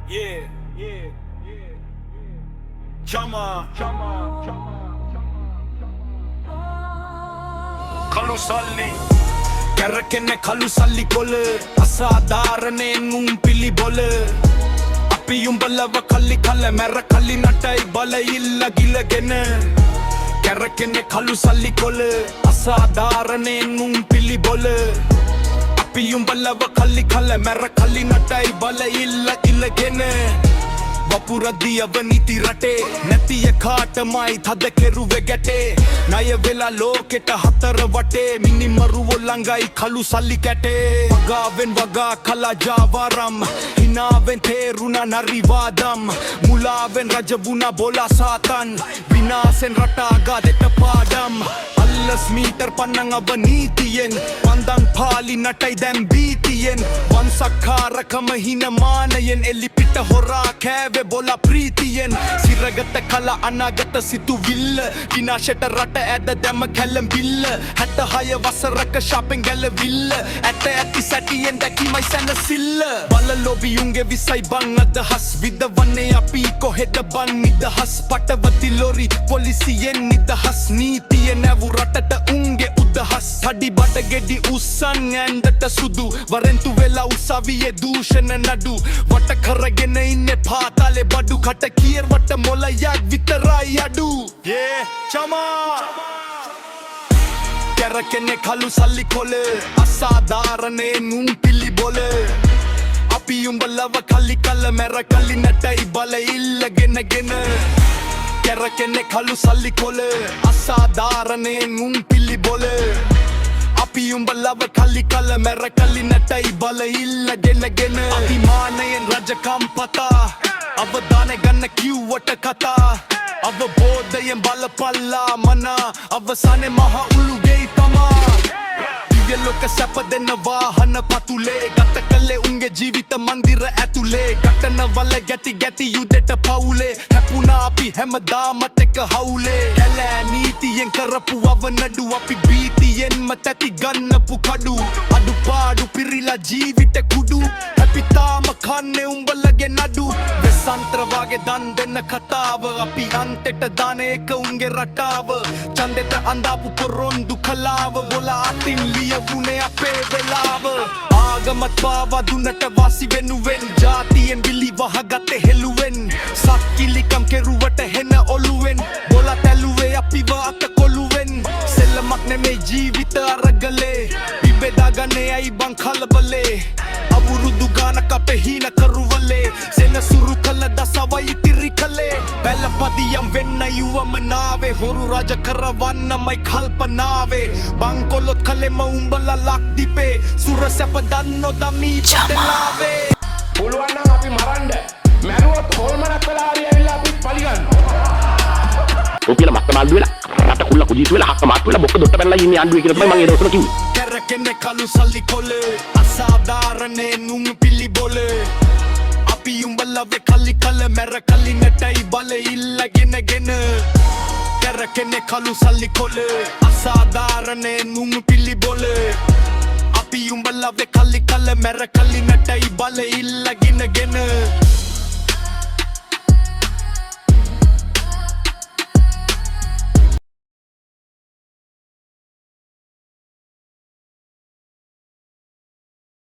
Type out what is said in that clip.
Yeah, yeah, yeah. Chama, Kalu Salli. Kerakene Kalu Salli kol අසාධාරණයෙන් උන් පිළිබොල අපි උඹලව කල්ලි කල මැර කල්ලි නටයි බල ඉල්ලගිලගෙන Kerakene Kalu Salli kol අසාධාරණයෙන් උන් පිළිබොල අපි උඹලව කල්ලි කල මැර කල්ලි නටයි බල ඉල්ලගිලගෙන වපුරදියව නිති රටේ නැතිය කාටමයි තද කෙරුවේ ගැටේ ණය වෙලා ලෝකෙට හතර වටේ මිනිමරුව ළඟයි කළු සල්ලි කැටේ වගාවෙන් වගා කලා ජාවාරම් හිනාවෙන් තේරුණා නරිවාදම් මුලාවෙන් රජ වුණා බොලා සාතන් විනාසෙන් රටාගා දෙට පාඩම් අල්ලස් මීටර් පන්නන් අව නීතියෙන් වන්දන් පාලි නටයි දැන් බීතියෙන් වංසකාරකම හිනමානයෙන් එලිපිට හොරා කෑවේ බොලා ප්‍රීතියෙන් සිරගත කල අනාගත සිතුවිල්ල විනාශයට රට ඇද දැම කැලඹිල්ල 66 වසරක ශාපෙන් ගැලවිල්ල ඇත ඇති සැටියෙන් දැකීමයි සැනසිල්ල බලලොබියුන්ගේ විසයි බං අදහස් විදවන්නේ අපි කොහෙද බං නිදහස් පටවති ලොරි පොලිසියෙන් නිදහස් නීතිය නැවු රටට උන්ගේ උදහස් හඩි බඩ ගෙඩි උස්සන් ඇන්දට සුදු වරෙන්තු වෙලා උසාවියේ දූෂණ නඩු වට කරගෙන ඉන්නේ පාතාලේ බඩු කට කියර්වට මොලයක් විතරයි අඩු yeah chama Kerakene Kalu Salli kol අසාධාරණයෙන් උන් පිළිබොල අපි උඹලව කල්ලි කල මැර කල්ලි නටයි බල ඉල්ලගෙනගෙන Kerakene Kalu Salli kol අසාධාරණයෙන් උන් පිළිබොල අපි උඹලව කල්ලි කල මැර කල්ලි නටයි බල ඉල්ලගෙනගෙන අභිමානයෙන් රජකම් පතා අවදානය ගන්න කිව්වට කතා අවබෝධයෙන් බලපල්ලා මනා අවසානයේ මහ උළුගෙයි තමා දිව්‍ය ලෝක සැප දෙන්න වාහන පතුලේ ගත කළේ උන්ගේ ජීවිත මන්දිර ඇතුලේ ගටන වල ගැටි ගැටි යුදෙට පවුලේ හැපුණා අපි හැමදාමත් එක හවුලේ කැලෑ නීතියෙන් කරපු අවනඩු අපි බීතියෙන්ම තැති ගන්නපු කඩු අඩුපාඩු පිරිලා ජීවිත කුඩු අපි තාම කන්නේ උඹලගේ නඩු වෙසන්ත්‍ර වගේ දන් දෙන්න කතාව අපි අන්තෙට දාන එක උන්ගේ රටාව ඡන්දෙට අඳාපු පොරොන්දු කලාව බොලා අතින් ලියවුනේ අපේ වෙලාව ආගමත් පාවා දුන්නට වාසි වෙනුවෙන් ජාතියෙන් බිලි වහගත්තේ හෙළුවෙන් සක්කිලිකම් කෙරුවට හෙන ඔළුවෙන් බොලා තැලුවේ අපිව අත කොළුවෙන් සෙල්ලමක් නෙමේ ජීවිත අරගලේ බෙදාගන්නේ ඇයි බං කලබලේ අවුරුදු ගානක් අපේ හීන කරුවලේ සෙනසුරු කළ දසවයි ඉතිරි කළේ බැලපදියම් වෙන්න යුවමනාවේ හොරු රජ කරවන්නමයි කල්පනාවේ බංකොලොත් කලෙම උඹලා ලක්දිපේ සුර සැප දන්නෝ දමී පටලාවේ පුළුවන් නම් අපි මරන්න මැරුවොත් හොල්මනක් වෙලා හරි ඇවිල්ලා අපි පලිගන්නවා ඔපියලා මත්ත මාල්දු වෙලා රට කුල්ල කුජීස් වෙලා හක්ක මාත් වෙලා බොක්ක දොට්ට පැනලා ඉන්නේ ආණ්ඩුවේ කියලා තමයි මම ඒ දවස්වල කිව්වේ Kerakene Kalu Salli kol අසාධාරණයෙන් උන් පිළිබොල අපි උඹලව කල්ලි කල මැර කල්ලි නටයි බල ඉල්ලගෙනගෙන Kerakene Kalu Salli kol අසාධාරණයෙන් උන් පිළිබොල අපි උඹලව කල්ලි කල මැර කල්ලි නටයි බල ඉල්ලගෙනගෙන